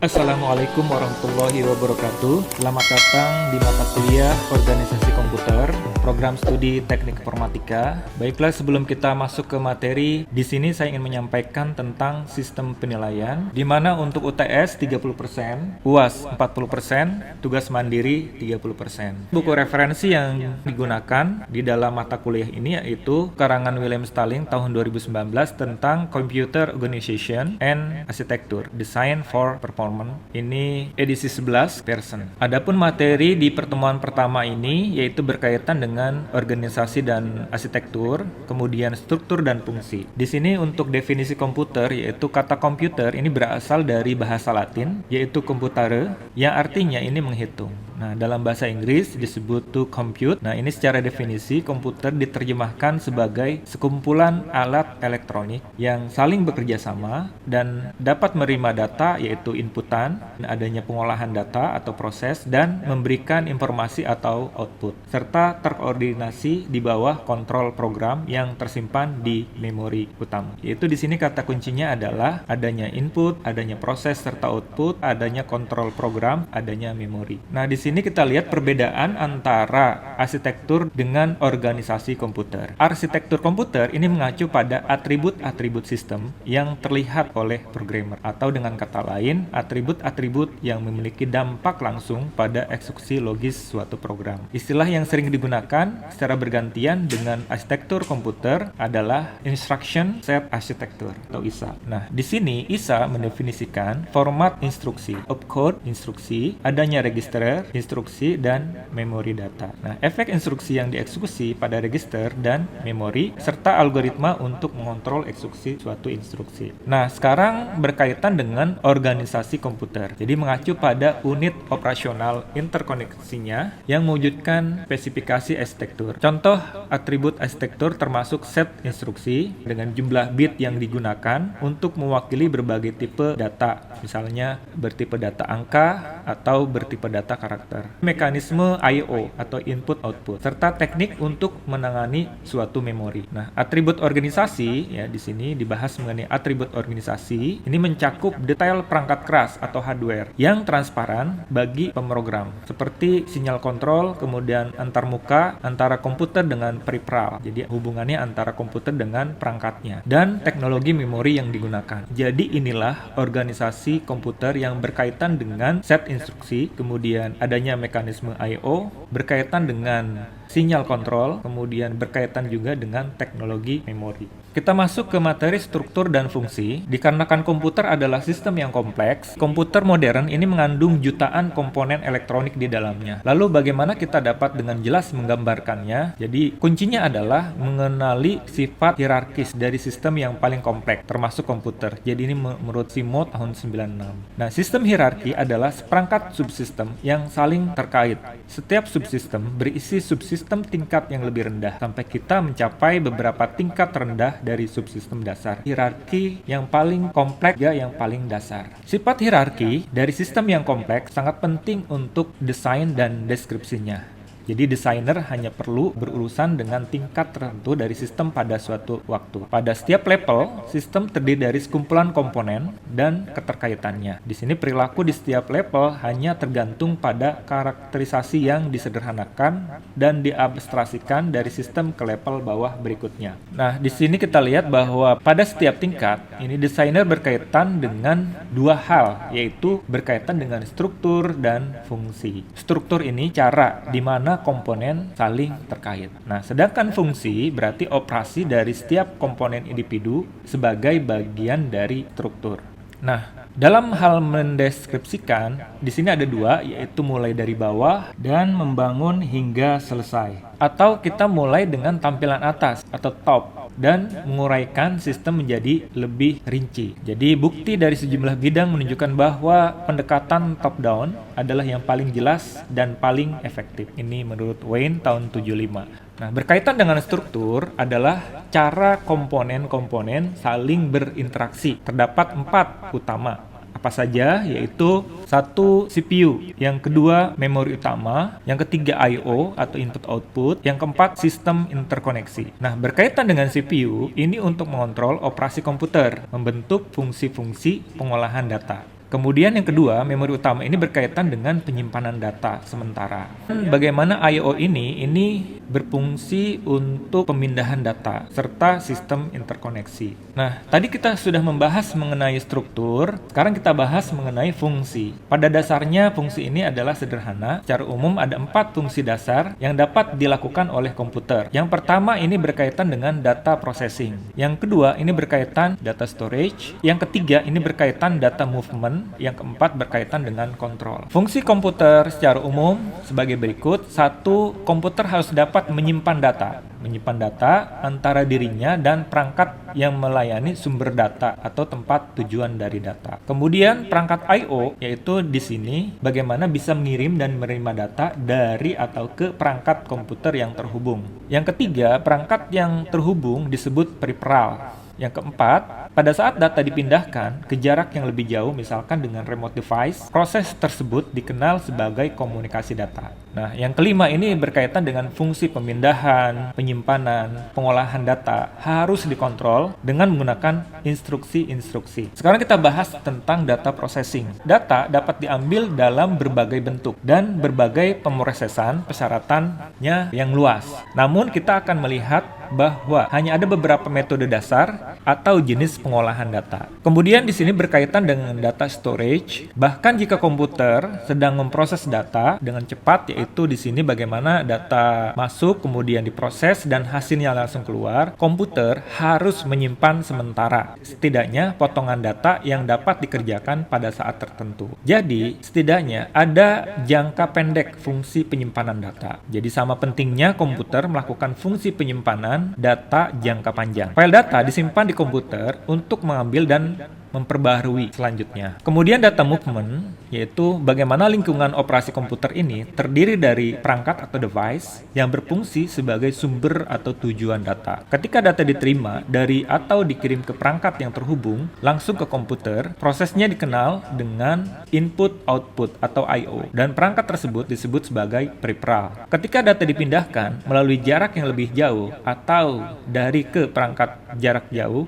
Assalamualaikum warahmatullahi wabarakatuh. Selamat datang di mata kuliah Organisasi Komputer, program studi Teknik Informatika. Baiklah, sebelum kita masuk ke materi, di sini saya ingin menyampaikan tentang sistem penilaian, di mana untuk UTS 30%, UAS 40%, tugas mandiri 30%. Buku referensi yang digunakan di dalam mata kuliah ini yaitu karangan William Stalling tahun 2019 tentang Computer Organization and Architecture, Design for Performance. Ini edisi 11 version. Adapun materi di pertemuan pertama ini yaitu berkaitan dengan organisasi dan arsitektur, kemudian struktur dan fungsi. Di sini untuk definisi komputer yaitu kata komputer ini berasal dari bahasa Latin yaitu computare yang artinya ini menghitung. Nah, dalam bahasa Inggris disebut to compute. Nah, ini secara definisi komputer diterjemahkan sebagai sekumpulan alat elektronik yang saling bekerja sama dan dapat menerima data yaitu inputan, adanya pengolahan data atau proses, dan memberikan informasi atau output, serta terkoordinasi di bawah kontrol program yang tersimpan di memori utama. Yaitu di sini kata kuncinya adalah adanya input, adanya proses serta output, adanya kontrol program, adanya memori. Nah, di sini kita lihat perbedaan antara arsitektur dengan organisasi komputer. Arsitektur komputer ini mengacu pada atribut-atribut sistem yang terlihat oleh programmer, atau dengan kata lain, atribut-atribut yang memiliki dampak langsung pada eksekusi logis suatu program. Istilah yang sering digunakan secara bergantian dengan arsitektur komputer adalah Instruction Set Architecture atau ISA. Nah, di sini ISA mendefinisikan format instruksi, opcode instruksi, adanya register instruksi, dan memori data. Nah, efek instruksi yang dieksekusi pada register dan memori serta algoritma untuk mengontrol eksekusi suatu instruksi. Nah, sekarang berkaitan dengan organisasi komputer. Jadi mengacu pada unit operasional interkoneksinya yang mewujudkan spesifikasi arsitektur. Contoh atribut arsitektur termasuk set instruksi dengan jumlah bit yang digunakan untuk mewakili berbagai tipe data, misalnya bertipe data angka atau bertipe data karakter. Mekanisme I/O atau input output serta teknik untuk menangani suatu memori. Nah, atribut organisasi ya di sini dibahas mengenai atribut organisasi. Ini mencakup detail perangkat keras atau hardware yang transparan bagi pemrogram seperti sinyal kontrol, kemudian antarmuka antara komputer dengan peripheral. Jadi hubungannya antara komputer dengan perangkatnya dan teknologi memori yang digunakan. Jadi inilah organisasi komputer yang berkaitan dengan set instruksi, kemudian adanya mekanisme I/O, berkaitan dengan sinyal kontrol, kemudian berkaitan juga dengan teknologi memori. Kita masuk ke materi struktur dan fungsi. Dikarenakan komputer adalah sistem yang kompleks, komputer modern ini mengandung jutaan komponen elektronik di dalamnya. Lalu bagaimana kita dapat dengan jelas menggambarkannya? Jadi kuncinya adalah mengenali sifat hierarkis dari sistem yang paling kompleks, termasuk komputer. Jadi ini menurut Simo tahun 96. Nah, sistem hierarki adalah seperangkat subsistem yang saling terkait. Setiap subsistem berisi subsistem tingkat yang lebih rendah, sampai kita mencapai beberapa tingkat rendah dari subsistem dasar. Hierarki yang paling kompleks ya yang paling dasar. Sifat hierarki dari sistem yang kompleks sangat penting untuk desain dan deskripsinya. Jadi desainer hanya perlu berurusan dengan tingkat tertentu dari sistem pada suatu waktu. Pada setiap level, sistem terdiri dari sekumpulan komponen dan keterkaitannya. Di sini perilaku di setiap level hanya tergantung pada karakterisasi yang disederhanakan dan diabstrasikan dari sistem ke level bawah berikutnya. Nah, di sini kita lihat bahwa pada setiap tingkat, ini desainer berkaitan dengan dua hal, yaitu berkaitan dengan struktur dan fungsi. Struktur ini cara di mana komponen saling terkait. Nah, sedangkan fungsi berarti operasi dari setiap komponen individu sebagai bagian dari struktur. Nah, dalam hal mendeskripsikan, di sini ada dua, yaitu mulai dari bawah dan membangun hingga selesai. Atau kita mulai dengan tampilan atas atau top dan menguraikan sistem menjadi lebih rinci. Jadi bukti dari sejumlah bidang menunjukkan bahwa pendekatan top down adalah yang paling jelas dan paling efektif. Ini menurut Wayne tahun 75. Nah, berkaitan dengan struktur adalah cara komponen-komponen saling berinteraksi. Terdapat 4 utama. Apa saja? Yaitu 1. CPU, yang kedua memori utama, yang ketiga I/O atau input output, yang keempat sistem interkoneksi. Nah, berkaitan dengan CPU, ini untuk mengontrol operasi komputer, membentuk fungsi-fungsi pengolahan data. Kemudian yang kedua, memori utama ini berkaitan dengan penyimpanan data sementara. Bagaimana I/O ini berfungsi untuk pemindahan data serta sistem interkoneksi. Nah, tadi kita sudah membahas mengenai struktur, sekarang kita bahas mengenai fungsi. Pada dasarnya fungsi ini adalah sederhana. Secara umum ada 4 fungsi dasar yang dapat dilakukan oleh komputer. Yang pertama ini berkaitan dengan data processing. Yang kedua ini berkaitan data storage. Yang ketiga ini berkaitan data movement. Yang keempat berkaitan dengan kontrol. Fungsi komputer secara umum sebagai berikut. 1. Komputer harus dapat menyimpan data. Menyimpan data antara dirinya dan perangkat yang melayani sumber data atau tempat tujuan dari data. Kemudian perangkat I/O, yaitu di sini bagaimana bisa mengirim dan menerima data dari atau ke perangkat komputer yang terhubung. Yang ketiga, perangkat yang terhubung disebut peripheral. Yang keempat, pada saat data dipindahkan ke jarak yang lebih jauh, misalkan dengan remote device, proses tersebut dikenal sebagai komunikasi data. Nah, yang kelima ini berkaitan dengan fungsi pemindahan, penyimpanan, pengolahan data harus dikontrol dengan menggunakan instruksi-instruksi. Sekarang kita bahas tentang data processing. Data dapat diambil dalam berbagai bentuk dan berbagai pemrosesan persyaratannya yang luas. Namun kita akan melihat bahwa hanya ada beberapa metode dasar atau jenis pengolahan data. Kemudian di sini berkaitan dengan data storage. Bahkan jika komputer sedang memproses data dengan cepat, yaitu di sini bagaimana data masuk kemudian diproses dan hasilnya langsung keluar, komputer harus menyimpan sementara setidaknya potongan data yang dapat dikerjakan pada saat tertentu. Jadi setidaknya ada jangka pendek fungsi penyimpanan data. Jadi sama pentingnya komputer melakukan fungsi penyimpanan data jangka panjang. File data disimpan di komputer untuk mengambil dan memperbaharui selanjutnya. Kemudian data movement, yaitu bagaimana lingkungan operasi komputer ini terdiri dari perangkat atau device yang berfungsi sebagai sumber atau tujuan data. Ketika data diterima dari atau dikirim ke perangkat yang terhubung langsung ke komputer, prosesnya dikenal dengan input-output atau I/O, dan perangkat tersebut disebut sebagai peripheral. Ketika data dipindahkan melalui jarak yang lebih jauh atau dari ke perangkat jarak jauh,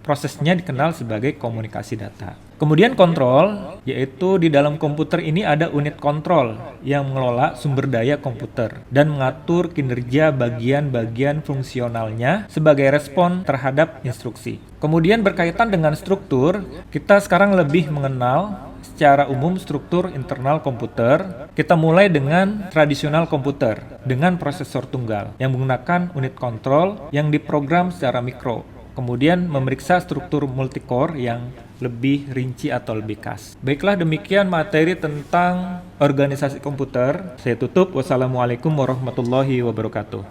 prosesnya dikenal sebagai komunikasi data. Kemudian kontrol, yaitu di dalam komputer ini ada unit kontrol yang mengelola sumber daya komputer dan mengatur kinerja bagian-bagian fungsionalnya sebagai respon terhadap instruksi. Kemudian berkaitan dengan struktur, kita sekarang lebih mengenal secara umum struktur internal komputer. Kita mulai dengan tradisional komputer dengan prosesor tunggal yang menggunakan unit kontrol yang diprogram secara mikro. Kemudian memeriksa struktur multicore yang lebih rinci atau lebih khas. Baiklah, demikian materi tentang organisasi komputer. Saya tutup. Wassalamualaikum warahmatullahi wabarakatuh.